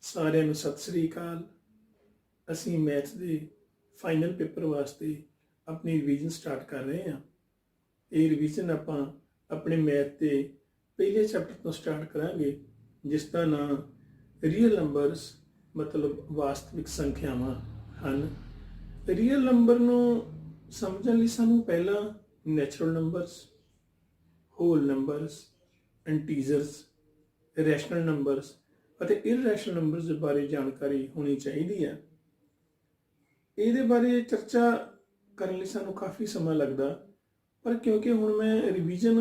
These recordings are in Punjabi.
ਸਾਰਿਆਂ ਨੂੰ ਸਤਿ ਸ੍ਰੀ ਅਕਾਲ। ਅਸੀਂ ਮੈਥ ਦੇ ਫਾਈਨਲ ਪੇਪਰ ਵਾਸਤੇ ਆਪਣੀ ਰਿਵੀਜ਼ਨ ਸਟਾਰਟ ਕਰ ਰਹੇ ਹਾਂ। ਇਹ ਰਿਵੀਜ਼ਨ ਆਪਾਂ ਆਪਣੇ ਮੈਥ ਦੇ ਪਹਿਲੇ ਚੈਪਟਰ ਤੋਂ ਸਟਾਰਟ ਕਰਾਂਗੇ, ਜਿਸ ਦਾ ਨਾਮ ਰੀਅਲ ਨੰਬਰਸ ਮਤਲਬ ਵਾਸਤਵਿਕ ਸੰਖਿਆਵਾਂ ਹਨ। ਰੀਅਲ ਨੰਬਰ ਨੂੰ ਸਮਝਣ ਲਈ ਸਾਨੂੰ ਪਹਿਲਾਂ natural numbers, whole numbers, integers, rational numbers ਅਤੇ ਇਰਰੈਸ਼ਨਲ ਨੰਬਰਸ ਦੇ ਬਾਰੇ ਜਾਣਕਾਰੀ ਹੋਣੀ ਚਾਹੀਦੀ ਹੈ। ਇਹਦੇ ਬਾਰੇ ਚਰਚਾ ਕਰਨ ਲਈ ਸਾਨੂੰ ਕਾਫੀ ਸਮਾਂ ਲੱਗਦਾ, ਪਰ ਕਿਉਂਕਿ ਹੁਣ ਮੈਂ ਰਿਵੀਜ਼ਨ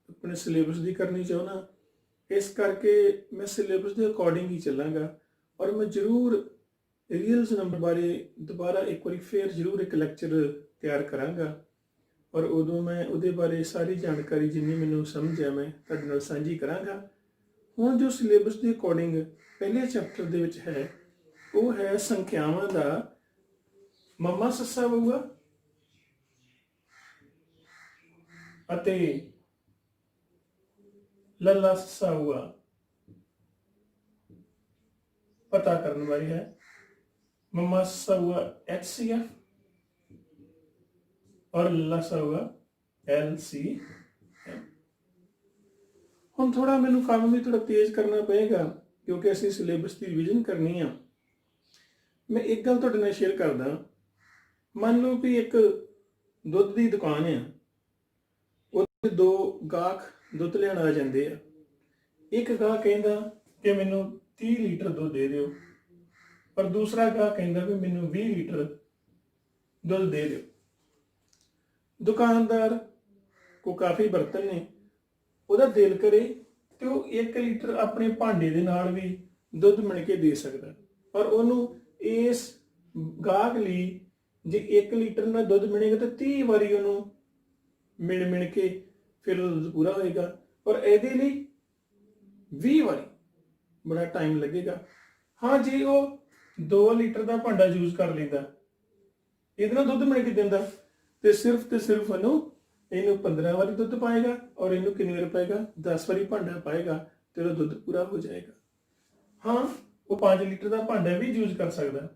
ਆਪਣੇ ਸਿਲੇਬਸ ਦੀ ਕਰਨੀ ਚਾਹੁੰਦਾ, ਇਸ ਕਰਕੇ ਮੈਂ ਸਿਲੇਬਸ ਦੇ ਅਕੋਰਡਿੰਗ ਹੀ ਚੱਲਾਂਗਾ। ਔਰ ਮੈਂ ਜ਼ਰੂਰ ਰੀਅਲਸ ਨੰਬਰ ਬਾਰੇ ਦੁਬਾਰਾ ਇੱਕ ਵਾਰੀ ਫੇਰ ਜ਼ਰੂਰ ਇੱਕ ਲੈਕਚਰ ਤਿਆਰ ਕਰਾਂਗਾ, ਔਰ ਉਦੋਂ ਮੈਂ ਉਹਦੇ ਬਾਰੇ ਸਾਰੀ ਜਾਣਕਾਰੀ ਜਿੰਨੀ ਮੈਨੂੰ ਸਮਝ ਹੈ ਮੈਂ ਤੁਹਾਡੇ ਨਾਲ ਸਾਂਝੀ ਕਰਾਂਗਾ। ਹੁਣ ਜੋ ਸਿਲੇਬਸ ਦੇ ਅਕੋਰਡਿੰਗ ਪਹਿਲੇ ਚੈਪਟਰ ਦੇ ਵਿੱਚ ਹੈ, ਉਹ ਹੈ ਸੰਖਿਆਵਾਂ ਦਾ ਮਮਾ ਸੱਸਾ ਬਊਆ ਅਤੇ ਲੱਲਾ ਸੱਸਾ ਬਊਆ ਪਤਾ ਕਰਨ ਬਾਰੇ ਹੈ। मम्मा सा हुआ HCF और लल्ला सा हुआ LCM। ਹੁਣ ਥੋੜਾ ਮੈਨੂੰ ਕੰਮ ਵੀ ਥੋੜਾ ਤੇਜ਼ ਕਰਨਾ ਪਏਗਾ, ਕਿਉਂਕਿ ਅਸੀਂ ਸਿਲੇਬਸ ਦੀ ਰਿਵੀਜ਼ਨ ਕਰਨੀ ਆ। ਮੈਂ ਇੱਕ ਗੱਲ ਤੁਹਾਡੇ ਨਾਲ ਸ਼ੇਅਰ ਕਰਦਾ। ਮੰਨ ਲਓ ਵੀ ਇੱਕ ਦੁੱਧ ਦੀ ਦੁਕਾਨ ਆ, ਉਹਦੇ ਦੋ ਗਾਹਕ ਦੁੱਧ ਲੈਣ ਆ ਜਾਂਦੇ ਆ। ਇੱਕ ਗਾਹਕ ਕਹਿੰਦਾ ਕਿ ਮੈਨੂੰ 30 ਲੀਟਰ ਦੁੱਧ ਦੇ ਦਿਓ, ਪਰ दूसरा गाहक कहता भी मैनू 20 लीटर दुध दे दो। दुकानदार को काफ़ी बर्तन ने, ਉਹਦਾ दिल करे तो 1 लीटर अपने भांडे ਦੇ ਨਾਲ भी दुध मिल के दे सकता, पर ਉਹਨੂੰ इस गाहक ਲਈ जे 1 लीटर ਨਾਲ दुध मिलेगा तो 30 ਵਾਰੀ ਉਹਨੂੰ मिल के फिर दुध पूरा होएगा, पर ਇਹਦੇ ਲਈ 20 ਵਾਰੀ बड़ा टाइम लगेगा। हाँ जी, वो 2 ਲੀਟਰ ਦਾ ਭਾਂਡਾ ਯੂਜ਼ ਕਰ ਲੈਂਦਾ, ਇਹਦੇ ਨਾਲ ਦੁੱਧ ਮਿਲ ਕੇ ਦਿੰਦਾ, ਤੇ ਸਿਰਫ ਇਹਨੂੰ 15 ਵਾਰੀ ਦੁੱਧ ਪਾਏਗਾ, ਔਰ ਇਹਨੂੰ ਕਿੰਨੀ ਵਾਰ ਪਾਏਗਾ? 10 ਵਾਰੀ ਭਾਂਡਾ ਪਾਏਗਾ ਤੇ ਉਹਦਾ ਦੁੱਧ ਪੂਰਾ ਹੋ ਜਾਏਗਾ। ਹਾਂ, ਉਹ 5 ਲੀਟਰ ਦਾ ਭਾਂਡਾ ਵੀ ਯੂਜ਼ ਕਰ ਸਕਦਾ,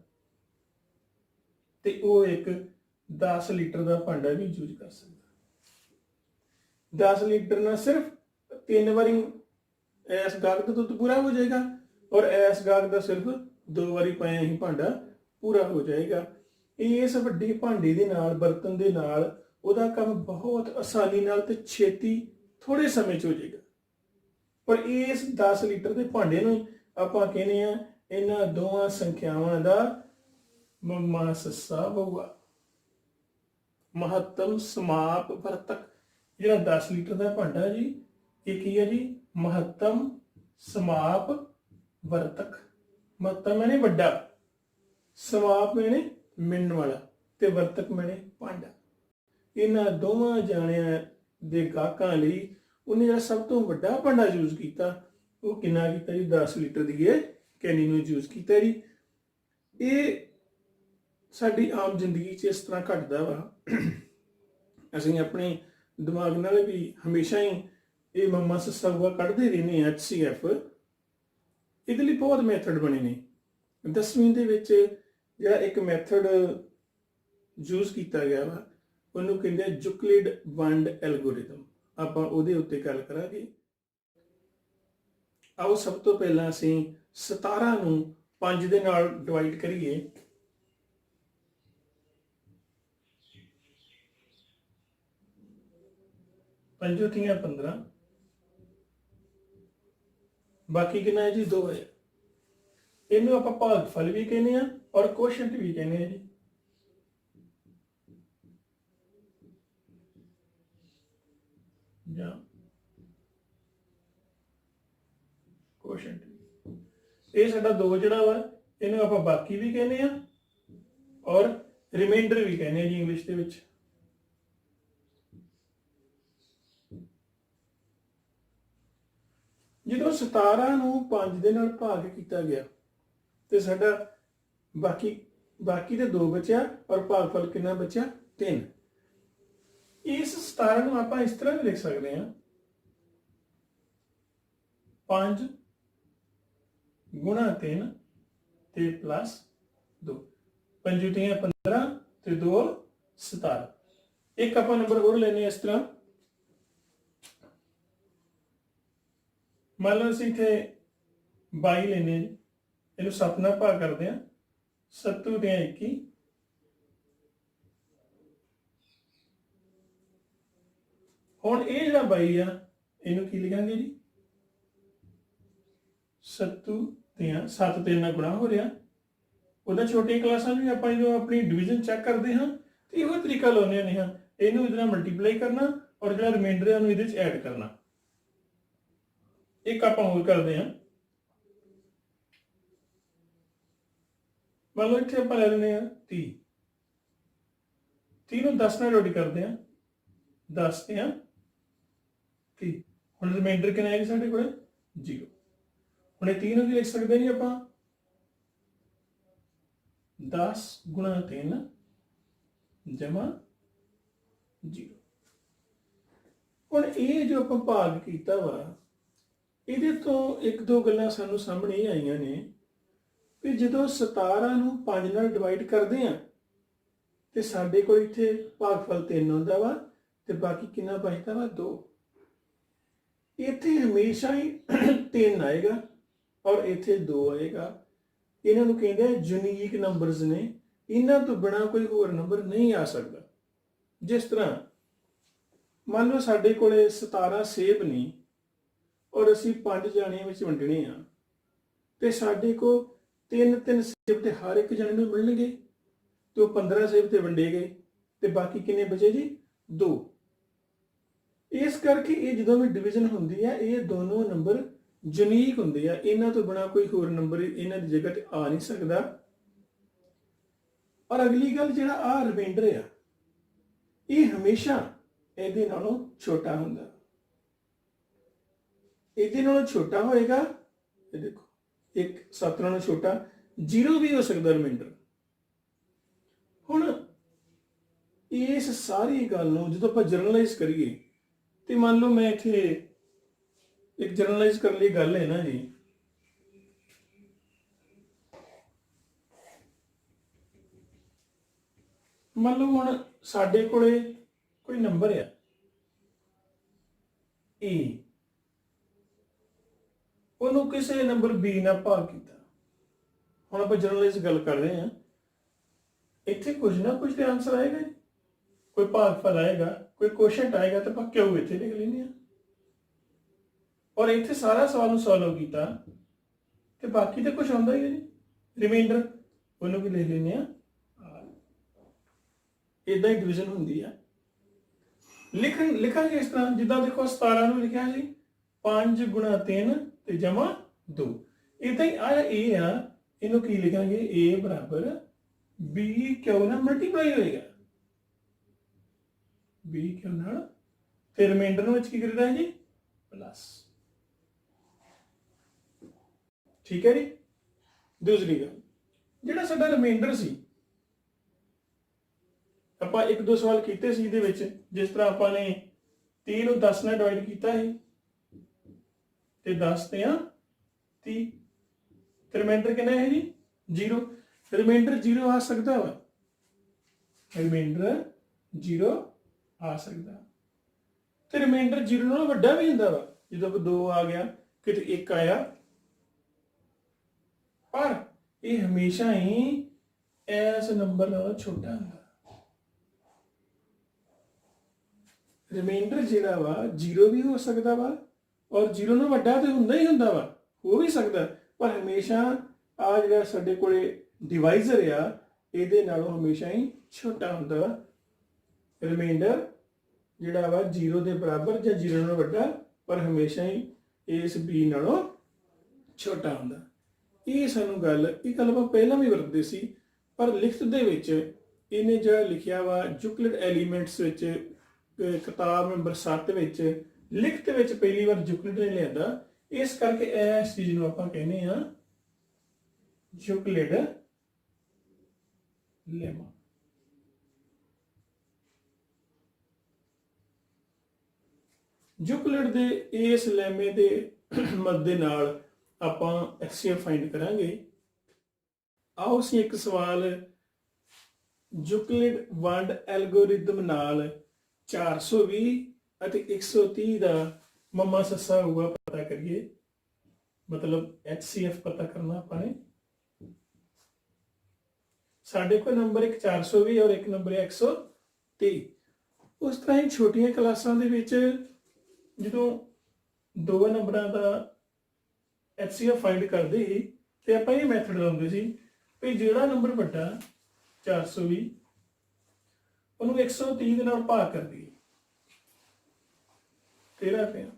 ਤੇ ਉਹ ਇੱਕ 10 ਲੀਟਰ ਦਾ ਭਾਂਡਾ ਵੀ ਯੂਜ਼ ਕਰ ਸਕਦਾ। 10 ਲੀਟਰ ਨਾਲ ਸਿਰਫ 3 ਵਾਰੀ ਇਸ ਗਾਹਕ ਦਾ ਦੁੱਧ ਪੂਰਾ ਹੋ ਜਾਏਗਾ, ਔਰ ਇਸ ਗਾਹਕ ਦਾ ਸਿਰਫ 2 ਵਾਰੀ ਪਾਇਆ ਹੀ ਭਾਂਡਾ ਪੂਰਾ ਹੋ ਜਾਏਗਾ। ਇਸ ਵੱਡੇ ਭਾਂਡੇ ਦੇ ਨਾਲ, ਬਰਤਨ ਦੇ ਨਾਲ ਉਹਦਾ ਕੰਮ ਬਹੁਤ ਆਸਾਨੀ ਨਾਲ ਤੇ ਛੇਤੀ ਥੋੜੇ ਸਮੇਂ 'ਚ ਹੋ ਜਾਏਗਾ। ਪਰ ਇਸ 10 ਲੀਟਰ ਦੇ ਭਾਂਡੇ ਨੂੰ ਆਪਾਂ ਕਹਿੰਦੇ ਆ ਇਹਨਾਂ ਦੋਵਾਂ ਸੰਖਿਆਵਾਂ ਦਾ ਮਮਾ ਸੱਸਾ ਬਊਆ। ਮਹੱਤਮ ਸਮਾਪ ਵਰਤਕ। ਜਿਹੜਾ 10 ਲੀਟਰ ਦਾ ਭਾਂਡਾ ਜੀ, ਇਹ ਕੀ ਹੈ ਜੀ? ਮਹੱਤਮ ਸਮਾਪ ਵਰਤਕ। ਮਹੱਤਮ ਮੈਨੇ ਵੱਡਾ, ਸਮਾਪ ਮੈਨੇ ਮਿਲਣ ਵਾਲਾ, ਤੇ ਵਰਤਕ ਮੈਨੇ ਭਾਂਡਾ। ਇਹਨਾਂ ਦੋਵਾਂ ਜਾਣਿਆਂ ਦੇ ਗਾਹਕਾਂ ਲਈ ਉਹਨੇ ਜਿਹੜਾ ਸਭ ਤੋਂ ਵੱਡਾ ਭਾਂਡਾ ਯੂਜ਼ ਕੀਤਾ, ਉਹ ਕਿੰਨਾ ਕੀਤਾ ਜੀ? 10 ਲੀਟਰ ਦੀ ਇਹ ਕੈਨੀ ਨੂੰ ਯੂਜ਼ ਕੀਤਾ ਜੀ। ਇਹ ਸਾਡੀ ਆਮ ਜ਼ਿੰਦਗੀ 'ਚ ਇਸ ਤਰ੍ਹਾਂ ਘਟਦਾ ਵਾ। ਅਸੀਂ ਆਪਣੇ ਦਿਮਾਗ ਨਾਲ ਵੀ ਹਮੇਸ਼ਾ ਹੀ ਇਹ ਮਮਾ ਸੱਸਾ ਬਊਆ ਕੱਢਦੇ ਰਹਿੰਦੇ ਹਾਂ, HCF। ਇਹਦੇ ਲਈ ਬਹੁਤ ਮੈਥਡ ਬਣੇ ਨੇ। 10ਵੀਂ ਦੇ ਵਿੱਚ ਜਿਹੜਾ ਇੱਕ ਮੈਥਡ ਯੂਜ਼ ਕੀਤਾ ਗਿਆ ਵਾ, ਉਹਨੂੰ ਕਹਿੰਦੇ ਆ ਯੂਕਲਿਡ ਵੰਡ ਐਲਗੋਰਿਥਮ। ਆਪਾਂ ਉਹਦੇ ਉੱਤੇ ਗੱਲ ਕਰਾਂਗੇ। ਆਓ ਸਭ ਤੋਂ ਪਹਿਲਾਂ ਅਸੀਂ 17 ਨੂੰ 5 ਦੇ ਨਾਲ ਡਿਵਾਈਡ ਕਰੀਏ। ਪੰਜੋ ਤੀਆਂ 15, ਬਾਕੀ ਕਿੰਨਾ ਹੈ ਜੀ? 2 ਹੈ। ਇਹਨੂੰ ਆਪਾਂ ਭਾਗਫਲ ਵੀ ਕਹਿੰਦੇ ਆ ਔਰ ਕੋਸ਼ੈਂਟ ਵੀ ਕਹਿੰਦੇ ਆ ਜੀ। ਜਾਂ ਕੋਸ਼ੈਂਟ, ਇਹ ਸਾਡਾ 2 ਜਿਹੜਾ ਵਾ, ਇਹਨੂੰ ਆਪਾਂ ਬਾਕੀ ਵੀ ਕਹਿੰਦੇ ਆ ਔਰ ਰਿਮਾਈਂਡਰ ਵੀ ਕਹਿੰਦੇ ਆ ਜੀ ਇੰਗਲਿਸ਼ ਦੇ ਵਿੱਚ। ਜਦੋਂ 17 ਨੂੰ 5 ਦੇ ਨਾਲ ਭਾਗ ਕੀਤਾ ਗਿਆ ਤੇ ਸਾਡਾ ਬਾਕੀ ਦੇ 2 ਬਚਿਆ, ਔਰ ਭਾਗਫਲ ਕਿੰਨਾ ਬਚਿਆ? 3। ਇਸ 17 ਨੂੰ ਆਪਾਂ ਇਸ ਤਰ੍ਹਾਂ ਵੀ ਲਿਖ ਸਕਦੇ ਹਾਂ, 5 गुणा 3 ਤੇ प्लस 2 पंजू 15 ਤੇ 2 17। एक ਆਪਾਂ नंबर ਹੋਰ ਲੈਨੇ ਇਸ ਤਰ੍ਹਾਂ ਮੰਨ ਲਓ ਅਸੀਂ ਇੱਥੇ 22 ਲੈਨੇ ਇਹਨੂੰ 7 ਨਾਲ ਭਾਗ ਕਰਦੇ ਆ 7 × 21 ਹੁਣ ਇਹ ਜਿਹੜਾ 22 ਆ ਇਹਨੂੰ ਕੀ ਲਿਖਾਂਗੇ ਜੀ 7 3 ਨਾਲ ਗੁਣਾ ਹੋ ਰਿਹਾ ਉਹਦਾ ਛੋਟੀਆਂ ਕਲਾਸਾਂ ਵੀ ਆਪਾਂ ਜਦੋਂ ਆਪਣੀ ਡਿਵੀਜ਼ਨ ਚੈੱਕ ਕਰਦੇ ਹਾਂ ਤੇ ਇਹੋ ਤਰੀਕਾ ਲਾਉਂਦੇ ਨੇ ਹਾਂ ਇਹਨੂੰ ਇਹਦੇ ਨਾਲ ਮਲਟੀਪਲਾਈ ਕਰਨਾ ਔਰ ਜਿਹੜਾ ਰਿਮਾਈਂਡਰ ਹੈ ਉਹਨੂੰ ਇਹਦੇ ਵਿੱਚ ਐਡ ਕਰਨਾ। ਇੱਕ ਆਪਾਂ ਹੋਰ ਕਰਦੇ ਹਾਂ ਮੰਨ ਲਓ ਇੱਥੇ ਆਪਾਂ ਲੈ ਲੈਂਦੇ ਹਾਂ 30 ਨੂੰ 10 ਨਾਲ ਡਿਵਾਈਡ ਕਰਦੇ ਹਾਂ 10 ਤੇ 30 ਹੁਣ ਰਿਮਾਈਂਡਰ ਕਿੰਨਾ ਹੈ ਸਾਡੇ ਕੋਲ 0। ਹੁਣ ਇਹ 3 ਨੂੰ ਕੀ ਲਿਖ ਸਕਦੇ ਨਹੀਂ ਆਪਾਂ 10 × 3 ਜਮਾ 0। ਹੁਣ ਇਹ ਜੋ ਆਪਾਂ ਭਾਗ ਕੀਤਾ ਵਾ ਇਹਦੇ ਤੋਂ ਇੱਕ ਦੋ ਗੱਲਾਂ ਸਾਨੂੰ ਸਾਹਮਣੇ ਇਹ ਆਈਆਂ ਨੇ ਕਿ ਜਦੋਂ 17 ਨੂੰ 5 ਨਾਲ ਡਿਵਾਈਡ ਕਰਦੇ ਆ ਤੇ ਸਾਡੇ ਕੋਲ ਇੱਥੇ ਭਾਗਫਲ 3 ਹੁੰਦਾ ਵਾ ਤੇ ਬਾਕੀ ਕਿੰਨਾ ਬਚਦਾ ਵਾ 2। ਇੱਥੇ ਹਮੇਸ਼ਾ ਹੀ 3 ਆਏਗਾ ਔਰ ਇੱਥੇ 2 ਆਏਗਾ। ਇਹਨਾਂ ਨੂੰ ਕਹਿੰਦੇ ਆ ਯੂਨੀਕ ਨੰਬਰਸ ਨੇ ਇਹਨਾਂ ਤੋਂ ਬਿਨਾ ਕੋਈ ਹੋਰ ਨੰਬਰ ਨਹੀਂ ਆ ਸਕਦਾ। ਜਿਸ ਤਰ੍ਹਾਂ ਮੰਨ ਲਓ ਸਾਡੇ ਕੋਲੇ 17 ਸੇਬ ਨਹੀਂ ਔਰ ਅਸੀਂ 5 ਜਾਣਿਆਂ ਵਿੱਚ ਵੰਡਣੇ ਆ ਤੇ ਸਾਡੇ ਕੋਲ 3 ਸੇਬ ਤੇ ਹਰ ਇੱਕ ਜਣੇ ਨੂੰ ਮਿਲਣਗੇ ਤੇ ਉਹ 15 ਸੇਬ ਤੇ ਵੰਡੇ ਗਏ ਤੇ ਬਾਕੀ ਕਿੰਨੇ ਬਚੇ ਜੀ 2। ਇਸ ਕਰਕੇ ਇਹ ਜਦੋਂ ਵੀ ਡਿਵੀਜ਼ਨ ਹੁੰਦੀ ਹੈ ਇਹ ਦੋਨੋਂ ਨੰਬਰ ਯੂਨੀਕ ਹੁੰਦੇ ਆ ਇਹਨਾਂ ਤੋਂ ਬਿਨਾ ਕੋਈ ਹੋਰ ਨੰਬਰ ਇਹਨਾਂ ਦੀ ਜਗ੍ਹਾ ਤੇ ਆ ਨਹੀਂ ਸਕਦਾ। ਔਰ ਅਗਲੀ ਗੱਲ ਜਿਹੜਾ ਆ ਰਿਮਾਈਂਡਰ ਆ ਇਹ ਹਮੇਸ਼ਾ ਇਹਦੇ ਨਾਲੋਂ ਛੋਟਾ ਹੁੰਦਾ। ਇਹਦੇ ਨਾਲੋਂ ਛੋਟਾ ਹੋਏਗਾ ਇਹ ਦੇਖੋ 1 7 ਨਾਲੋਂ ਛੋਟਾ 0 ਵੀ ਹੋ ਸਕਦਾ ਰਿਮਾਈਂਡਰ। ਹੁਣ ਇਸ ਸਾਰੀ ਗੱਲ ਨੂੰ ਜਦੋਂ ਆਪਾਂ ਜਰਨਲਾਈਜ਼ ਕਰੀਏ ਤੇ ਮੰਨ ਲਓ ਮੈਂ ਇੱਥੇ ਇੱਕ ਜਰਨਲਾਈਜ਼ ਕਰਨ ਲਈ ਗੱਲ ਹੈ ਨਾ ਜੀ ਮੰਨ ਲਓ ਹੁਣ ਸਾਡੇ ਕੋਲੇ ਕੋਈ ਨੰਬਰ ਆ A ਉਹਨੂੰ ਕਿਸੇ ਨੰਬਰ B ਨਾਲ ਭਾਗ ਕੀਤਾ। ਹੁਣ ਆਪਾਂ ਜਰਨਲਾਈਜ਼ ਗੱਲ ਕਰ ਰਹੇ ਹਾਂ ਇੱਥੇ ਕੁਝ ਨਾ ਕੁਝ ਤੇ ਆਨਸਰ ਆਏਗਾ ਕੋਈ ਭਾਗਫਲ ਆਏਗਾ ਕੋਈ ਕੁਐਸਚਨ ਆਏਗਾ ਤਾਂ ਆਪਾਂ ਕਿਉਂ ਇੱਥੇ ਲਿਖ ਲੈਂਦੇ ਆ ਔਰ ਇੱਥੇ ਸਾਰਾ ਸਵਾਲ ਨੂੰ ਸੋਲਵ ਕੀਤਾ ਤੇ ਬਾਕੀ ਤਾਂ ਕੁਝ ਆਉਂਦਾ ਹੀ ਨਹੀਂ ਰਿਮਾਈਂਡਰ ਉਹਨੂੰ ਵੀ ਲਿਖ ਲੈਂਦੇ ਆ। ਇਦਾਂ ਹੀ ਡਿਵੀਜ਼ਨ ਹੁੰਦੀ ਆ। ਲਿਖਾਂਗੇ ਇਸ ਤਰ੍ਹਾਂ ਜਿੱਦਾਂ ਦੇਖੋ 17 ਨੂੰ ਲਿਖਿਆ ਸੀ 5 × 3 ਤੇ ਜਮਾ 2। ਇਦਾਂ ਹੀ ਆ ਇਹ ਆ ਇਹਨੂੰ ਕੀ ਲਿਖਾਂਗੇ A ਬਰਾਬਰ B ਕਿਉਂ ਨਾਲ ਮਲਟੀਪਲਾਈ ਹੋਏਗਾ B ਕਿਉਂ ਨਾਲ ਤੇ ਰਿਮਾਈਂਡਰ ਨੂੰ ਵਿੱਚ ਕੀ ਕਰੀਦਾ ਜੀ ਪਲੱਸ। ਠੀਕ ਹੈ ਜੀ। ਦੂਸਰੀ ਗੱਲ ਜਿਹੜਾ ਸਾਡਾ ਰਿਮਾਈਂਡਰ ਸੀ ਆਪਾਂ ਇੱਕ ਦੋ ਸਵਾਲ ਕੀਤੇ ਸੀ ਇਹਦੇ ਵਿੱਚ ਜਿਸ ਤਰ੍ਹਾਂ ਆਪਾਂ ਨੇ 30 ਨੂੰ 10 ਨਾਲ ਡਿਵਾਈਡ ਕੀਤਾ ਸੀ ਤੇ 10 ਤੇ 30 ਤੇ ਰਿਮਾਈਂਡਰ ਕਿੰਨਾ ਹੈ ਜੀ 0। ਰਿਮਾਈਂਡਰ 0 ਆ ਸਕਦਾ ਵਾ ਰਿਮਾਈਂਡਰ 0 ਆ ਸਕਦਾ ਤੇ ਰਿਮਾਈਂਡਰ 0 ਨਾਲੋਂ ਵੱਡਾ ਵੀ ਹੁੰਦਾ ਵਾ ਜਦੋਂ 2 ਆ ਗਿਆ ਕਿਤੇ 1 ਆਇਆ ਪਰ ਇਹ ਹਮੇਸ਼ਾ ਹੀ ਇਸ ਨੰਬਰ ਨਾਲੋਂ ਛੋਟਾ ਹੁੰਦਾ। ਰਿਮਾਈਂਡਰ ਜਿਹੜਾ ਵਾ 0 ਵੀ ਹੋ ਸਕਦਾ ਵਾ ਔਰ 0 ਨਾਲੋਂ ਵੱਡਾ ਤੇ ਹੁੰਦਾ ਹੀ ਹੁੰਦਾ ਵਾ ਹੋ ਵੀ ਸਕਦਾ ਪਰ ਹਮੇਸ਼ਾ ਆ ਜਿਹੜਾ ਸਾਡੇ ਕੋਲੇ ਡਿਵਾਈਜ਼ਰ ਆ ਇਹਦੇ ਨਾਲੋਂ ਹਮੇਸ਼ਾ ਹੀ ਛੋਟਾ ਹੁੰਦਾ ਵਾ। ਰਿਮਾਈਂਡਰ ਜਿਹੜਾ ਵਾ 0 ਦੇ ਬਰਾਬਰ ਜਾਂ 0 ਨਾਲੋਂ ਵੱਡਾ ਪਰ ਹਮੇਸ਼ਾ ਹੀ ਇਸ B ਨਾਲੋਂ ਛੋਟਾ ਹੁੰਦਾ। ਇਹ ਸਾਨੂੰ ਗੱਲ ਆਪਾਂ ਪਹਿਲਾਂ ਵੀ ਵਰਤਦੇ ਸੀ ਪਰ ਲਿਖਤ ਦੇ ਵਿੱਚ ਇਹਨੇ ਜਿਹੜਾ ਲਿਖਿਆ ਵਾ ਯੂਕਲਿਡ ਐਲੀਮੈਂਟਸ ਵਿੱਚ ਕਿਤਾਬ ਨੰਬਰ 7 ਵਿੱਚ ਲਿਖਤ ਵਿੱਚ ਪਹਿਲੀ ਵਾਰ ਯੂਕਲਿਡ ਨੇ ਲਿਆਂਦਾ ਇਸ ਕਰਕੇ ਇਸ ਚੀਜ਼ ਨੂੰ ਆਪਾਂ ਕਹਿੰਦੇ ਆ ਯੂਕਲਿਡ ਲੈਮਾ। ਯੂਕਲਿਡ ਦੇ ਇਸ ਲੈਮੇ ਦੇ ਮਦਦ ਦੇ ਨਾਲ ਆਪਾਂ HCF ਫਾਈਂਡ ਕਰਾਂਗੇ। ਆਓ ਅਸੀਂ ਇੱਕ ਸਵਾਲ ਯੂਕਲਿਡ ਵੰਡ ਐਲਗੋਰਿਦਮ ਨਾਲ 420 ਅਤੇ 130 ਦਾ ਮੰਮਾ ਸੱਸਾ ਹੋਊਗਾ ਪਤਾ ਕਰੀਏ। ਮਤਲਬ HCF ਪਤਾ ਕਰਨਾ ਆਪਾਂ ਨੇ। ਸਾਡੇ ਕੋਲ ਨੰਬਰ ਇੱਕ 420 ਔਰ ਇੱਕ ਨੰਬਰ ਹੈ 130। ਉਸ ਤਰ੍ਹਾਂ ਹੀ ਛੋਟੀਆਂ ਕਲਾਸਾਂ ਦੇ ਵਿੱਚ ਜਦੋਂ ਦੋ ਨੰਬਰਾਂ ਦਾ HCF ਫਾਈਂਡ ਕਰਦੇ ਸੀ ਤੇ ਆਪਾਂ ਇਹ ਮੈਥਡ ਲਾਉਂਦੇ ਸੀ ਵੀ ਜਿਹੜਾ ਨੰਬਰ ਵੱਡਾ 420 ਉਹਨੂੰ 130 ਦੇ ਨਾਲ ਭਾਗ ਕਰ ਦਈਏ। 13 ਪਿਆ।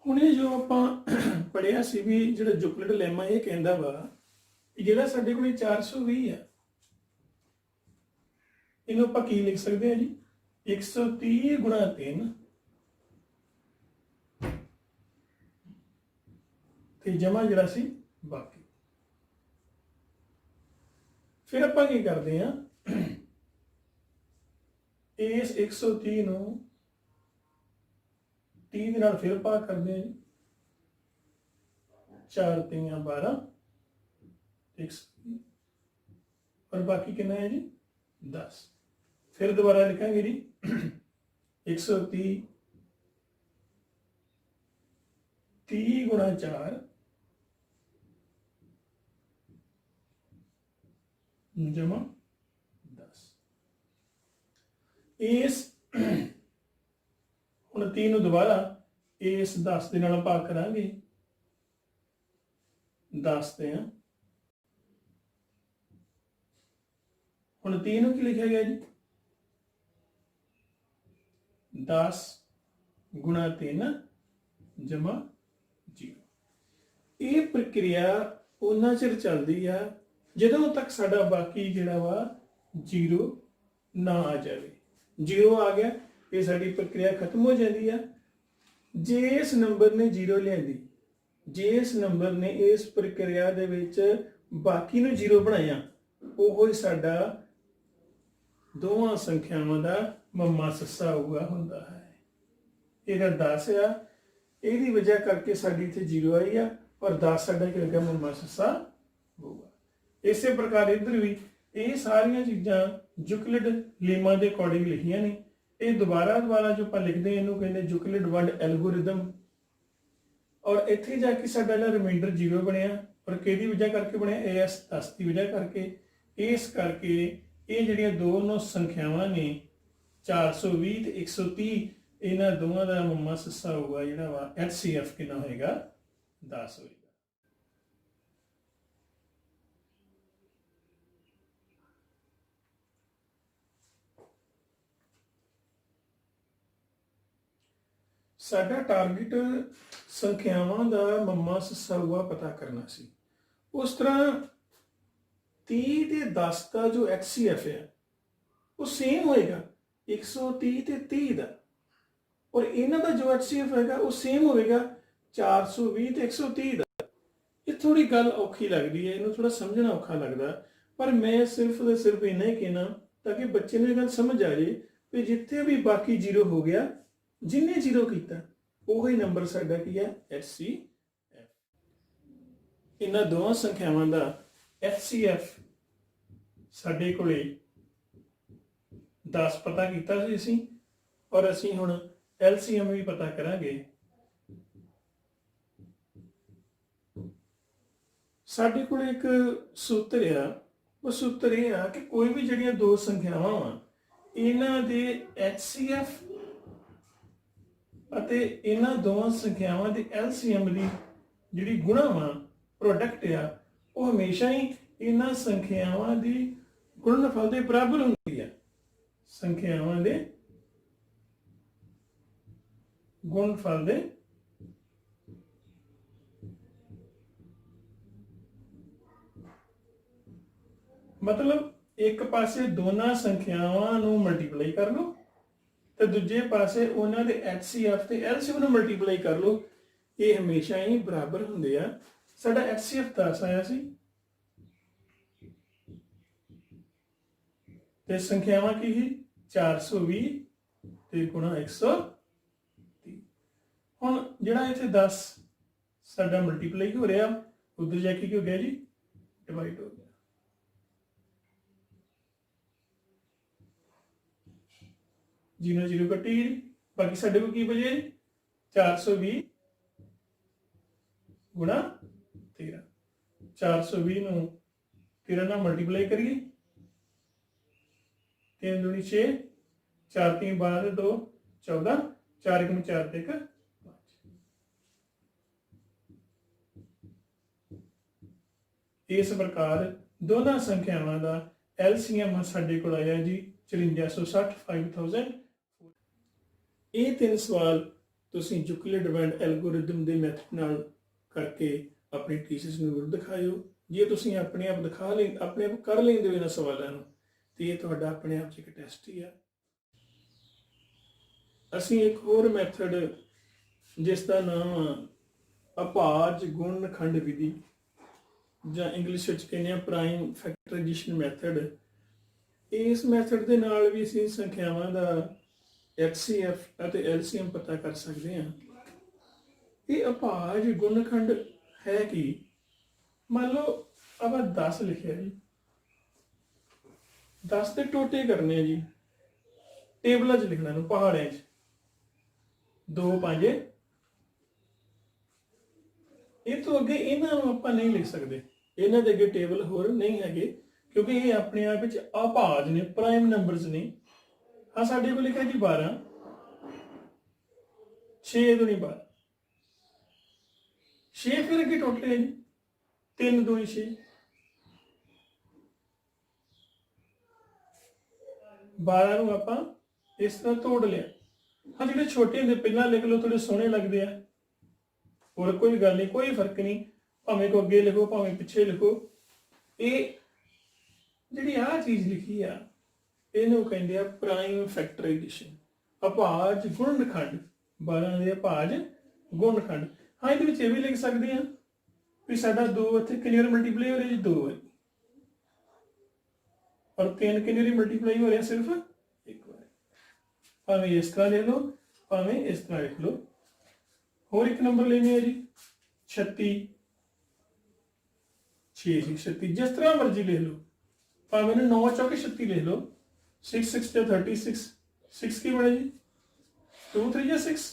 ਹੁਣ ਇਹ ਜੋ ਆਪਾਂ ਪੜਿਆ ਸੀ ਵੀ ਜਿਹੜਾ ਯੂਕਲਿਡ ਲੈਮਾ ਇਹ ਕਹਿੰਦਾ ਵਾ ਕਿ ਜਿਹੜਾ ਸਾਡੇ ਕੋਲ 420 ਆ ਇਹਨੂੰ ਆਪਾਂ ਕੀ ਲਿਖ ਸਕਦੇ ਹਾਂ ਜੀ 130 ਗੁਣਾ 3 ਤੇ ਜਮਾ ਜਿਹੜਾ ਸੀ ਬਾਕੀ। ਫਿਰ ਆਪਾਂ ਕੀ ਕਰਦੇ ਹਾਂ ਇਸ 130 ਨੂੰ 3 ਦੇ ਨਾਲ ਫਿਰ ਭਾਗ ਕਰਦੇ ਹਾਂ ਜੀ 4 3 12 130 और बाकी कितना है जी 10। फिर दोबारा लिखेंगे जी 130 30 गुणा 4 जमा 10। इस ਹੁਣ 3 ਨੂੰ ਦੁਬਾਰਾ ਇਸ 10 ਦੇ ਨਾਲ ਭਾਗ ਕਰਾਂਗੇ 10 ਤੇ ਆ। ਹੁਣ 3 ਨੂੰ ਕੀ ਲਿਖਿਆ ਗਿਆ ਜੀ 10 ਗੁਣਾ 3 ਜਮਾ 0। ਇਹ ਪ੍ਰਕਿਰਿਆ ਉਹਨਾਂ ਚਿਰ ਚੱਲਦੀ ਆ ਜਦੋਂ ਤੱਕ ਸਾਡਾ ਬਾਕੀ ਜਿਹੜਾ ਵਾ 0 ਨਾ ਆ ਜਾਵੇ। 0 ਆ ਗਿਆ ਇਹ ਸਾਡੀ ਪ੍ਰਕਿਰਿਆ ਖਤਮ ਹੋ ਜਾਂਦੀ ਆ। ਜੇ ਇਸ ਨੰਬਰ ਨੇ 0 ਲਿਆਂਦੀ, ਜੇ ਇਸ ਨੰਬਰ ਨੇ ਇਸ ਪ੍ਰਕਿਰਿਆ ਦੇ ਵਿੱਚ ਬਾਕੀ ਨੂੰ 0 ਬਣਾਇਆ, ਉਹ ਹੀ ਸਾਡਾ ਦੋਵਾਂ ਸੰਖਿਆਵਾਂ ਦਾ ਮੰਮਾ ਸੱਸਾ ਹੋਊਗਾ ਹੁੰਦਾ ਹੈ। ਇਹਦਾ 10 ਆ, ਇਹਦੀ ਵਜ੍ਹਾ ਕਰਕੇ ਸਾਡੀ ਇੱਥੇ 0 ਆਈ ਆ ਔਰ 10 ਸਾਡਾ ਕੀ ਲੱਗਾ ਮੰਮਾ ਸੱਸਾ ਹੋਊਗਾ। ਇਸੇ ਪ੍ਰਕਾਰ ਇੱਧਰ ਵੀ ਇਹ ਸਾਰੀਆਂ ਚੀਜ਼ਾਂ ਯੂਕਲਿਡ ਲੇਮਾ ਦੇ ਅਕੋਰਡਿੰਗ ਲਿਖੀਆਂ ਨੇ। ਇਹ ਦੁਬਾਰਾ ਜੋ ਆਪਾਂ ਲਿਖਦੇ ਹਾਂ ਇਹਨੂੰ ਕਹਿੰਦੇ ਯੂਕਲਿਡ ਵੰਡ ਐਲਗੋਰਿਦਮ। ਔਰ ਇੱਥੇ ਜਾ ਕੇ ਸਾਡਾ ਜਿਹੜਾ ਰਿਮਾਈਂਡਰ 0 ਬਣਿਆ ਔਰ ਕਿਹਦੀ ਵਜ੍ਹਾ ਕਰਕੇ ਬਣਿਆ ਇਸ 10 ਦੀ ਵਜ੍ਹਾ ਕਰਕੇ। ਇਸ ਕਰਕੇ ਇਹ ਜਿਹੜੀਆਂ ਦੋਨੋਂ ਸੰਖਿਆਵਾਂ ਨੇ 420 ਤੇ 130 ਇਹਨਾਂ ਦੋਵਾਂ ਦਾ ਮੰਮਾ ਸੱਸਾ ਹੋਊਗਾ ਜਿਹੜਾ ਵਾ HCF ਕਿੰਨਾ ਹੋਏਗਾ 10 ਹੋਏਗਾ। ਸਾਡਾ ਟਾਰਗੇਟ ਸੰਖਿਆਵਾਂ ਦਾ ਮੰਮਾ ਸੱਸਾ ਹੋਊਗਾ ਪਤਾ ਕਰਨਾ ਸੀ। ਉਸ ਤਰ੍ਹਾਂ 30 ਤੇ 10 ਦਾ ਜੋ HCF ਹੈ ਉਹ ਸੇਮ ਹੋਏਗਾ 130 ਤੇ 30 ਦਾ, ਔਰ ਇਹਨਾਂ ਦਾ ਜੋ HCF ਹੋਏਗਾ ਉਹ ਸੇਮ ਹੋਵੇਗਾ 420 ਤੇ 130 ਦਾ। ਇਹ ਥੋੜੀ ਗੱਲ ਔਖੀ ਲੱਗਦੀ ਹੈ, ਇਹਨੂੰ ਥੋੜਾ ਸਮਝਣਾ ਔਖਾ ਲੱਗਦਾ, ਪਰ ਮੈਂ ਸਿਰਫ ਤੇ ਸਿਰਫ ਇੰਨਾ ਹੀ ਕਹਿਣਾ ਤਾਂ ਕਿ ਬੱਚੇ ਨੂੰ ਇਹ ਗੱਲ ਸਮਝ ਆ ਜਾਏ ਵੀ ਜਿੱਥੇ ਵੀ ਬਾਕੀ 0 ਹੋ ਗਿਆ, ਜਿੰਨੇ 0 ਕੀਤਾ ਉਹੀ ਨੰਬਰ ਸਾਡਾ ਕੀ ਹੈ HCF। ਇਹਨਾਂ ਦੋਵਾਂ ਸੰਖਿਆਵਾਂ ਦਾ HCF ਸਾਡੇ ਕੋਲੇ 10 ਪਤਾ ਕੀਤਾ ਸੀ ਅਸੀਂ, ਔਰ ਅਸੀਂ ਹੁਣ LCM ਵੀ ਪਤਾ ਕਰਾਂਗੇ। ਸਾਡੇ ਕੋਲ ਇੱਕ ਸੂਤਰ ਆ, ਉਹ ਸੂਤਰ ਇਹ ਆ ਕਿ ਕੋਈ ਵੀ ਜਿਹੜੀਆਂ ਦੋ ਸੰਖਿਆਵਾਂ ਆ ਇਹਨਾਂ ਦੇ HCF ਅਤੇ ਇਹਨਾਂ ਦੋਵਾਂ ਸੰਖਿਆਵਾਂ ਦੇ LCM ਦੀ ਜਿਹੜੀ ਗੁਣਾ ਵਾ ਪ੍ਰੋਡਕਟ ਆ ਉਹ ਹਮੇਸ਼ਾ ਹੀ ਇਹਨਾਂ ਸੰਖਿਆਵਾਂ ਦੀ ਗੁਣਨਫਲ ਦੇ ਬਰਾਬਰ ਹੁੰਦੀ ਹੈ। ਸੰਖਿਆਵਾਂ ਦੇ ਗੁਣਨਫਲ ਦੇ ਮਤਲਬ ਇੱਕ ਪਾਸੇ ਦੋਨਾਂ ਸੰਖਿਆਵਾਂ ਨੂੰ ਮਲਟੀਪਲਾਈ ਕਰ ਲਓ ਤੇ ਦੂਜੇ ਪਾਸੇ ਉਹਨਾਂ ਦੇ HCF ਤੇ LCM ਨੂੰ ਮਲਟੀਪਲਾਈ ਕਰ ਲਓ, ਇਹ ਹਮੇਸ਼ਾ ਹੀ ਬਰਾਬਰ ਹੁੰਦੇ ਆ। ਸਾਡਾ HCF 10 ਆਇਆ ਸੀ ਤੇ ਸੰਖਿਆਵਾਂ ਕੀ ਸੀ 420 ਤੇ ਗੁਣਾ 130। ਹੁਣ ਜਿਹੜਾ ਇੱਥੇ 10 ਸਾਡਾ ਮਲਟੀਪਲਾਈ ਹੋ ਰਿਹਾ, ਉਧਰ ਜਾ ਕੇ ਕੀ ਹੋ ਗਿਆ ਜੀ ਡਿਵਾਈਡ ਹੋ ਗਿਆ। जीरो जीरो कटी गई, बाकी साडे को की बचे 420 गुणा 13। 420 ਨੂੰ 13 ਨਾਲ ਮਲਟੀਪਲਾਈ ਕਰੀਏ, 3 दूनी 6, 4 3 12 2 14, 4 1 4 ਤੇ 1 5। ਇਸ ਪ੍ਰਕਾਰ ਦੋਨਾਂ ਸੰਖਿਆਵਾਂ ਦਾ ਐਲਸੀਐਮ ਸਾਡੇ ਕੋਲ ਆਇਆ ਜੀ 5460 5000। ਇਹ ਤਿੰਨ ਸਵਾਲ ਤੁਸੀਂ ਯੂਕਲਿਡ ਬੈਂਡ ਐਲਗੋਰਿਦਮ ਦੇ ਮੈਥਡ ਨਾਲ ਕਰਕੇ ਆਪਣੇ ਟੀਚਰਸ ਨੂੰ ਜ਼ਰੂਰ ਦਿਖਾਇਓ। ਜੇ ਤੁਸੀਂ ਆਪਣੇ ਆਪ ਆਪਣੇ ਆਪ ਕਰ ਲੈਂਦੇ ਹੋ ਇਹਨਾਂ ਸਵਾਲਾਂ ਨੂੰ, ਤੇ ਇਹ ਤੁਹਾਡਾ ਆਪਣੇ ਆਪ 'ਚ ਇੱਕ ਟੈਸਟ ਹੀ ਆ। ਅਸੀਂ ਇੱਕ ਹੋਰ ਮੈਥਡ ਜਿਸ ਦਾ ਨਾਮ ਅਭਾਜ ਗੁਣਨਖੰਡ ਵਿਧੀ ਜਾਂ ਇੰਗਲਿਸ਼ ਵਿੱਚ ਕਹਿੰਦੇ ਆ ਪ੍ਰਾਈਮ ਫੈਕਟਰਾਈਜੇਸ਼ਨ ਮੈਥਡ, ਇਸ ਮੈਥਡ ਦੇ ਨਾਲ ਵੀ ਅਸੀਂ ਸੰਖਿਆਵਾਂ ਦਾ HCF ਅਤੇ LCM ਪਤਾ ਕਰ ਸਕਦੇ ਹਾਂ। ਇਹ ਅਭਾਜ ਗੁਣਨਖੰਡ ਹੈ ਕਿ ਮੰਨ ਲਓ ਆਪਾਂ 10 ਲਿਖਿਆ ਜੀ, 10 ਦੇ ਟੋਟੇ ਕਰਨੇ ਆ ਜੀ, ਟੇਬਲਾਂ 'ਚ ਲਿਖਣਾ ਨੂੰ ਪਹਾੜਿਆਂ 'ਚ 2 5। ਇਹ ਤੋਂ ਅੱਗੇ ਇਹਨਾਂ ਨੂੰ ਆਪਾਂ ਨਹੀਂ ਲਿਖ ਸਕਦੇ, ਇਹਨਾਂ ਦੇ ਅੱਗੇ ਟੇਬਲ ਹੋਰ ਨਹੀਂ ਹੈਗੇ ਕਿਉਂਕਿ ਇਹ ਆਪਣੇ ਆਪ ਵਿੱਚ ਅਭਾਜ ਨੇ, ਪ੍ਰਾਈਮ ਨੰਬਰਸ ਨੇ। ਹਾਂ ਸਾਡੇ ਕੋਲ ਲਿਖਿਆ ਜੀ 12, 6 दूनी 12, 6 ਫਿਰ ਅੱਗੇ ਟੋਟਲ ਹੈ ਜੀ 3 दूनी 6, 12 ਨੂੰ ਆਪਾਂ ਇਸ ਤਰ੍ਹਾਂ ਤੋੜ ਲਿਆ। ਹਾਂ ਜਿਹੜੇ ਛੋਟੇ ਹੁੰਦੇ ਪਹਿਲਾਂ ਲਿਖ ਲਓ, ਥੋੜੇ ਸੋਹਣੇ ਲੱਗਦੇ ਆ, ਹੋਰ ਕੋਈ ਗੱਲ ਨਹੀਂ, ਕੋਈ ਫਰਕ ਨਹੀਂ, ਭਾਵੇਂ ਕੋ ਅੱਗੇ ਲਿਖੋ ਭਾਵੇਂ ਪਿੱਛੇ ਲਿਖੋ। ਇਹ ਜਿਹੜੀ ਆਹ ਚੀਜ਼ ਲਿਖੀ ਆ ਇਹਨੂੰ ਕਹਿੰਦੇ ਆ ਪ੍ਰਾਈਮ ਫੈਕਟਰਾਈਜੇਸ਼ਨ, ਅਭਾਜ ਗੁਣਨਖੰਡ, 12 ਦੇ ਅਭਾਜ ਗੁਣਨਖੰਡ। ਹਾਂ ਇਹਦੇ ਵਿੱਚ ਇਹ ਵੀ ਲਿਖ ਸਕਦੇ ਆ ਵੀ ਸਾਡਾ 2 ਇੱਥੇ ਕਿੰਨੀ ਵਾਰ ਮਲਟੀਪਲਾਈ ਹੋ ਰਿਹਾ ਜੀ 2 ਵਾਰ, ਔਰ 3 ਕਿੰਨੀ ਵਾਰੀ ਮਲਟੀਪਲਾਈ ਹੋ ਰਿਹਾ ਸਿਰਫ 1 ਵਾਰ। ਭਾਵੇਂ ਇਸ ਤਰ੍ਹਾਂ ਲਿਖ ਲਓ ਭਾਵੇਂ ਇਸ ਤਰ੍ਹਾਂ ਲਿਖ ਲਓ। ਹੋਰ ਇੱਕ ਨੰਬਰ ਲੈਣੇ ਆ ਜੀ 36, 6 36, ਜਿਸ ਤਰ੍ਹਾਂ ਮਰਜ਼ੀ ਲਿਖ ਲਓ, ਭਾਵੇਂ 9 ਚੌਕੇ 36 ਲਿਖ ਲਓ। 6 6 ਜਾਂ 36, 6 ਕੀ ਬਣੇ ਜੀ 2 3 ਜਾਂ 6,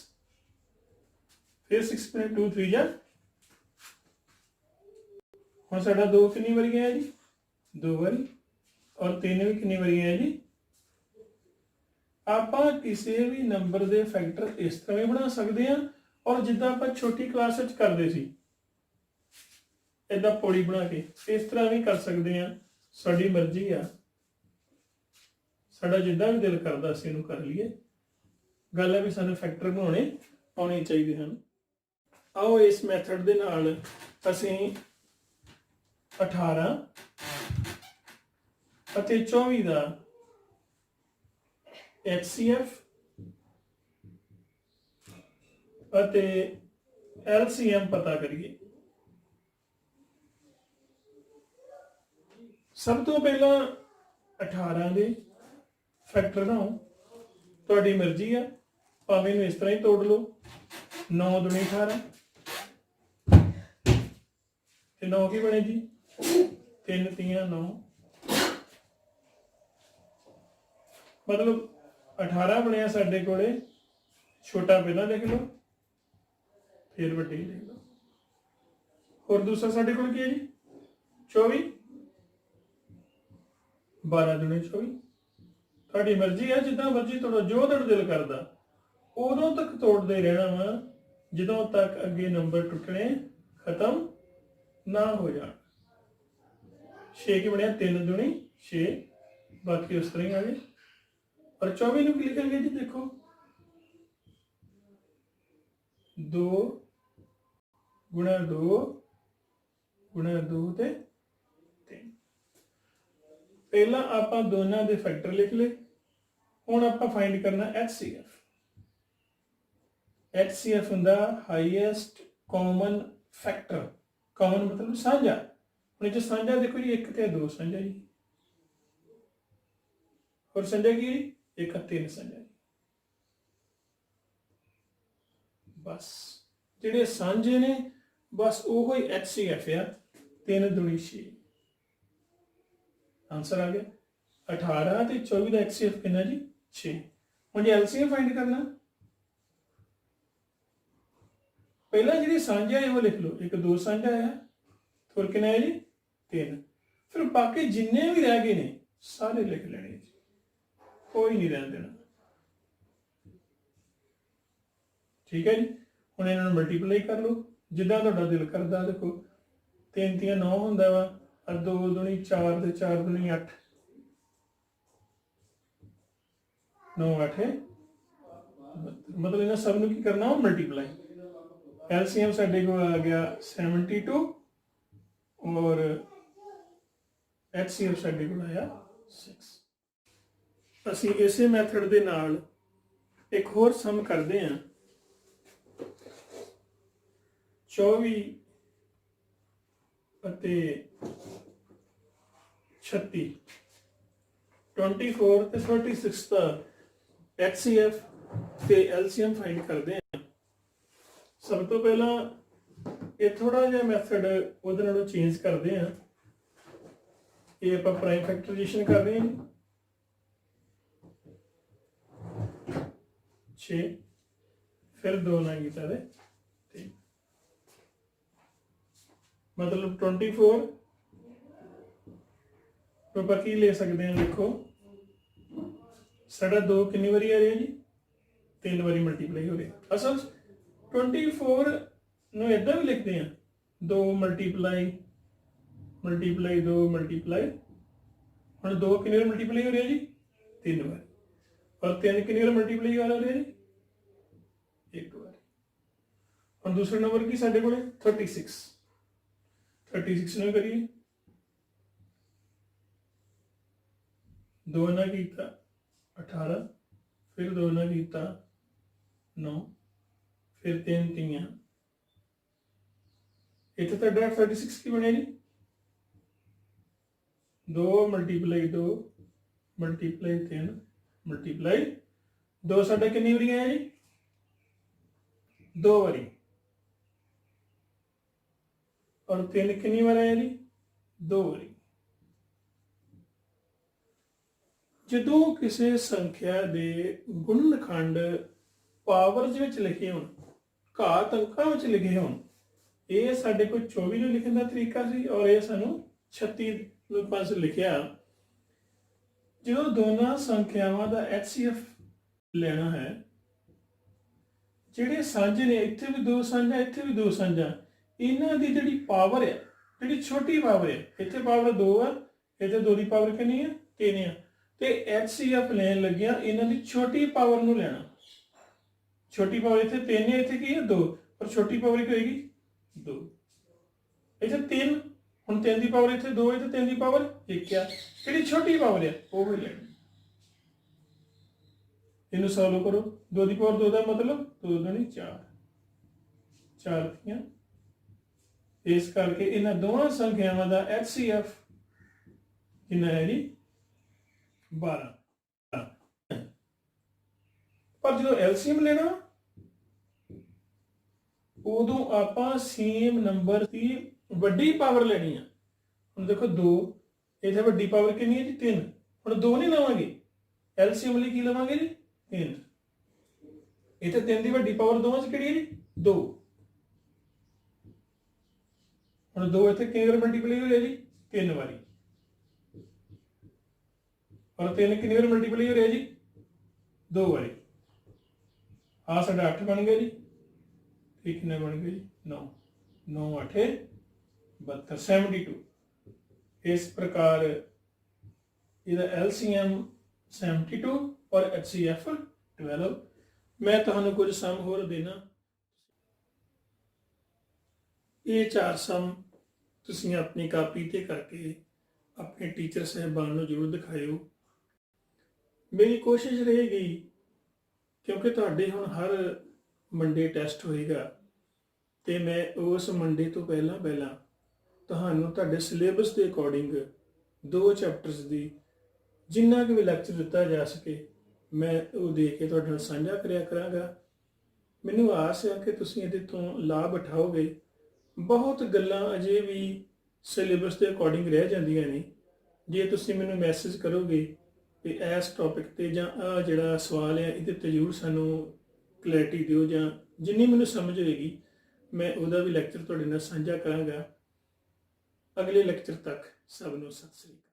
फिर 6 में 2 3 जा। ਹੁਣ ਸਾਡਾ 2 ਕਿੰਨੀ ਵਾਰੀ ਹੈ ਜੀ 2 ਵਾਰੀ, ਔਰ 3 ਵੀ ਕਿੰਨੀ ਵਾਰੀ ਹੈ ਜੀ। ਆਪਾਂ ਕਿਸੇ ਵੀ ਨੰਬਰ ਦੇ ਫੈਕਟਰ ਇਸ ਤਰ੍ਹਾਂ ਵੀ ਬਣਾ ਸਕਦੇ ਹਾਂ, ਔਰ ਜਿੱਦਾਂ ਆਪਾਂ ਛੋਟੀ ਕਲਾਸ ਵਿੱਚ ਕਰਦੇ ਸੀ ਏਦਾਂ ਪੌੜੀ ਬਣਾ ਕੇ ਇਸ ਤਰ੍ਹਾਂ ਵੀ ਕਰ ਸਕਦੇ ਹਾਂ। ਸਾਡੀ ਮਰਜ਼ੀ ਆ, ਸਾਡਾ ਜਿੱਦਾਂ ਵੀ ਦਿਲ ਕਰਦਾ ਅਸੀਂ ਇਹਨੂੰ ਕਰ ਲਈਏ। ਗੱਲ ਹੈ ਵੀ ਸਾਨੂੰ ਫੈਕਟਰ ਬਣਾਉਣੇ ਆਉਣੇ ਚਾਹੀਦੇ ਹਨ। ਆਓ ਇਸ ਮੈਥਡ ਦੇ ਨਾਲ ਅਸੀਂ 18 ਅਤੇ 24 ਦਾ HCF ਅਤੇ LCM ਪਤਾ ਕਰੀਏ। ਸਭ ਤੋਂ ਪਹਿਲਾਂ 18 ਦੇ ਫੈਕਟਰ ਬਣਾਓ, ਤੁਹਾਡੀ ਮਰਜ਼ੀ ਆ, ਭਾਵੇਂ ਇਹਨੂੰ ਇਸ ਤਰ੍ਹਾਂ ਹੀ ਤੋੜ ਲਓ। 9 दूनी 18 ਤੇ 9 ਕੀ ਬਣੇ ਜੀ 3 3 9, ਮਤਲਬ 18 ਬਣਿਆ ਸਾਡੇ ਕੋਲੇ। ਛੋਟਾ ਪਹਿਲਾਂ ਲਿਖ ਲਓ ਫਿਰ ਵੱਡੇ ਲਿਖ ਲਓ। ਹੋਰ ਦੂਸਰਾ ਸਾਡੇ ਕੋਲ ਕੀ ਹੈ ਜੀ 24, 12 दूनी 24। ਤੁਹਾਡੀ ਮਰਜ਼ੀ ਹੈ, ਜਿੱਦਾਂ ਮਰਜ਼ੀ ਤੋੜੋ, ਜੋ ਤੁਹਾਡਾ ਦਿਲ ਕਰਦਾ ਉਦੋਂ ਤੱਕ ਤੋੜਦੇ ਰਹਿਣਾ ਵਾ ਜਦੋਂ ਤੱਕ ਅੱਗੇ ਨੰਬਰ ਟੁੱਟਣੇ ਖਤਮ ਨਾ ਹੋ ਜਾਣ। 6 ਕੀ ਬਣਿਆ 3 दूनी 6, ਬਾਕੀ ਉਸ ਤਰ੍ਹਾਂ ਹੀ ਆ ਗਏ। और 24 ਨੂੰ ਕੀ ਲਿਖਾਂਗੇ ਜੀ ਦੇਖੋ 2 ਗੁਣਾ 2 ਗੁਣਾ 2 ਤੇ 3। ਪਹਿਲਾਂ ਆਪਾਂ ਦੋਨਾਂ ਦੇ ਫੈਕਟਰ ਲਿਖ ਲਏ। ਹੁਣ ਆਪਾਂ ਫਾਈਂਡ ਕਰਨਾ HCF। HCF ਹੁੰਦਾ ਹਾਈਐਸਟ ਕਾਮਨ ਫੈਕਟਰ। ਕਾਮਨ ਮਤਲਬ ਸਾਂਝਾ। ਹੁਣ ਇਹ ਸਾਂਝਾ ਦੇਖੋ ਜੀ 1 ਤੇ 2 ਸਾਂਝਾ ਜੀ, और संजा की है जी? एक 3 संजा जी। बस ਜਿਹੜੇ ਸਾਂਝੇ ਨੇ बस ਉਹ ਹੀ HCF ਆ 3 दूनी 6। आंसर आ गया 18 ਤੇ 24 ਦਾ HCF ਕਿੰਨਾ ਜੀ 6। ਹੁਣ ਜੇ LCM फाइंड करना पहला जी साझा है वो लिख लो, एक 2 साझा है और कितना है जी 3। फिर बाकी जिन्ने भी रह गए ने सारे लिख लेने जी, कोई नहीं रहने देना। ठीक है जी। ਹੁਣ ਇਹਨਾਂ ਨੂੰ ਮਲਟੀਪਲਾਈ ਕਰ ਲਓ ਜਿੱਦਾਂ ਤੁਹਾਡਾ ਦਿਲ ਕਰਦਾ। ਦੇਖੋ 3 × 9 ਹੁੰਦਾ ਵਾ, 2 दूनी 4 ਤੇ 4 दूनी 8, 9 8 मतलब ਇਹਨਾਂ ਸਭ ਨੂੰ ਕੀ ਕਰਨਾ ਮਲਟੀਪਲਾਈ। एलसीएम साडे को आ गया 72 और एचसीएफ साडे को आया 6। ਅਸੀਂ ਇਸੇ ਮੈਥਡ ਦੇ ਨਾਲ ਇੱਕ ਹੋਰ ਸਮ ਕਰਦੇ ਹਾਂ। 24 ਅਤੇ 36 24 ਤੇ 36 ਦਾ एचसीएफ ਤੇ एलसीएम फाइंड ਕਰਦੇ ਹਾਂ। सब तो पहला ये थोड़ा जिहा मैथड उहदे नालों चेंज करते हैं। ये आप प्राइम फैक्टराइजेशन कर रहे हैं 6 फिर 2 ना कीता ते 3 मतलब 24 तो आप की ले सकते हैं। देखो साडा 2 कितनी बारी आ रहा है जी 3 बारी मल्टीप्लाई हो रहा है। असल 24 ਨੂੰ ਇਦਾਂ ਵੀ ਲਿਖਦੇ ਆ 2 ਮਲਟੀਪਲਾਈ 2 ਮਲਟੀਪਲਾਈ। ਹੁਣ 2 ਕਿੰਨੀ ਵਾਰ ਮਲਟੀਪਲਾਈ ਹੋ ਰਿਹਾ ਜੀ 3 ਵਾਰ, ਔਰ 3 ਕਿੰਨੀ ਵਾਰ ਮਲਟੀਪਲਾਈ ਹੋ ਰਿਹਾ ਜੀ 1 ਵਾਰ। ਹੁਣ ਦੂਸਰਾ ਨੰਬਰ ਕੀ ਸਾਡੇ ਕੋਲੇ 36 ਨੂੰ ਕਰੀਏ 2 ਨਾਲ ਕੀਤਾ 18 ਫਿਰ 2 ਨਾਲ ਕੀਤਾ 9 फिर 3 3 इतना तो डायरेक्ट 36 की बने जी 2 मल्टीप्लाई 2 मल्टीप्लाई 3 मल्टीप्लाई 2 साढ़े कितनी बारी आया जी 2 बारी, और 3 कितनी बार आया जी 2 बारी। ਜਦੋਂ ਕਿਸੇ ਸੰਖਿਆ ਦੇ ਗੁਣਨਖੰਡ ਪਾਵਰਸ ਵਿੱਚ ਲਿਖੇ ਹੋਣ, ਘਾਤ ਅੰਕਾਂ ਵਿੱਚ ਲਿਖੇ ਹੋਣ, ਇਹ ਸਾਡੇ ਕੋਲ 24 ਨੂੰ ਲਿਖਣ ਦਾ ਤਰੀਕਾ ਸੀ ਔਰ ਇਹ ਸਾਨੂੰ 36 ਨੂੰ ਪਾਸ ਲਿਖਿਆ। ਜਦੋਂ ਦੋਨਾਂ ਸੰਖਿਆਵਾਂ ਦਾ HCF ਲੈਣਾ ਹੈ, ਜਿਹੜੇ ਸਾਂਝੇ ਨੇ ਇੱਥੇ ਵੀ 2 ਸਾਂਝਾ ਇੱਥੇ ਵੀ 2 ਸਾਂਝਾ, ਇਹਨਾਂ ਦੀ ਜਿਹੜੀ ਪਾਵਰ ਹੈ, ਜਿਹੜੀ ਛੋਟੀ ਪਾਵਰ ਹੈ, ਇੱਥੇ ਪਾਵਰ 2 ਆ, ਇੱਥੇ 2 ਦੀ ਪਾਵਰ ਕਿੰਨੀ ਹੈ 3 ਆ, ਤੇ HCF ਲੈਣ ਲੱਗਿਆ ਇਹਨਾਂ ਦੀ ਛੋਟੀ ਪਾਵਰ ਨੂੰ ਲੈਣਾ। छोटी पावर इतने 3 है, इतने की है 2, और छोटी पावर की होगी 2, इतने 3। हम 3 की पावर इतने 2 है तो 3 की पावर 1 क्या, जी छोटी पावर है वो भी लेनी। इनू सॉल्व करो 2 की पावर 2 का मतलब 2 दूनी 4 4 इस करके इन्होंने दोनों संख्यावां का HCF कितना है जी 12। पर जो LCM लेना उदों आपां सेम नंबर की वड्डी पावर लेनी है। हुण देखो 2 इत्थे वड्डी पावर कितनी है जी 3, हुण 2 नहीं लवांगे, LCM लई की लवांगे जी 3। इत्थे 3 की वड्डी पावर दोवां च किहड़ी है जी 2। हुण 2 इत्थे कितनी बार मल्टीप्लाई हो रहा जी 3 बारी, और 3 कितनी बार मल्टीप्लाई हो रहा जी 2 बारी। आ साढ़ा 8 बन गया जी, ठीक कितने बन गए जी 9 9 8 72 72। इस प्रकार ਇਹਦਾ LCM 72 और HCF 12। मैं ਤੁਹਾਨੂੰ ਕੁਝ ਸਮ ਹੋਰ ਦੇਣਾ। ਇਹ 4 ਸਮ ਤੁਸੀਂ ਆਪਣੀ ਕਾਪੀ ਤੇ ਕਰਕੇ ਆਪਣੇ ਟੀਚਰ ਸਾਹਿਬਾਨ ਨੂੰ ਜ਼ਰੂਰ ਦਿਖਾਇਓ। ਮੇਰੀ ਕੋਸ਼ਿਸ਼ ਰਹੇਗੀ क्योंकि ਤੁਹਾਡੇ ਹੁਣ हर मंडे टेस्ट होएगा तो मैं उस मंडे तो पहला ਤੁਹਾਨੂੰ ਤੁਹਾਡੇ सिलेबस के अकॉर्डिंग 2 चैप्टर्स की ਜਿੰਨਾ ਕੁ ਵੀ ਲੈਕਚਰ ਦਿੱਤਾ ਜਾ ਸਕੇ ਮੈਂ ਉਹ ਦੇ ਕੇ ਤੁਹਾਡੇ ਨਾਲ ਸਾਂਝਾ ਕਰਿਆ ਕਰਾਂਗਾ। ਮੈਨੂੰ ਆਸ ਹੈ ਕਿ ਤੁਸੀਂ ਇਹਦੇ ਤੋਂ ਲਾਭ ਉਠਾਓਗੇ। ਬਹੁਤ ਗੱਲਾਂ ਅਜੇ ਵੀ ਸਿਲੇਬਸ ਦੇ ਅਕੋਰਡਿੰਗ ਰਹਿ ਜਾਂਦੀਆਂ ਨੇ। ਜੇ ਤੁਸੀਂ ਮੈਨੂੰ ਮੈਸੇਜ ਕਰੋਗੇ ਕਿ ਇਸ ਟੌਪਿਕ ਤੇ ਜਾਂ ਆਹ ਜਿਹੜਾ ਸਵਾਲ ਹੈ ਇਹਦੇ ਤੇ ਜ਼ਰੂਰ ਸਾਨੂੰ ਕਲੈਰਿਟੀ ਦਿਓ, ਜਾਂ ਜਿੰਨੀ ਮੈਨੂੰ ਸਮਝ ਹੋਏਗੀ ਮੈਂ ਉਹਦਾ ਵੀ ਲੈਕਚਰ ਤੁਹਾਡੇ ਨਾਲ ਸਾਂਝਾ ਕਰਾਂਗਾ। ਅਗਲੇ ਲੈਕਚਰ ਤੱਕ ਸਭ ਨੂੰ ਸਤਿ ਸ੍ਰੀ ਅਕਾਲ।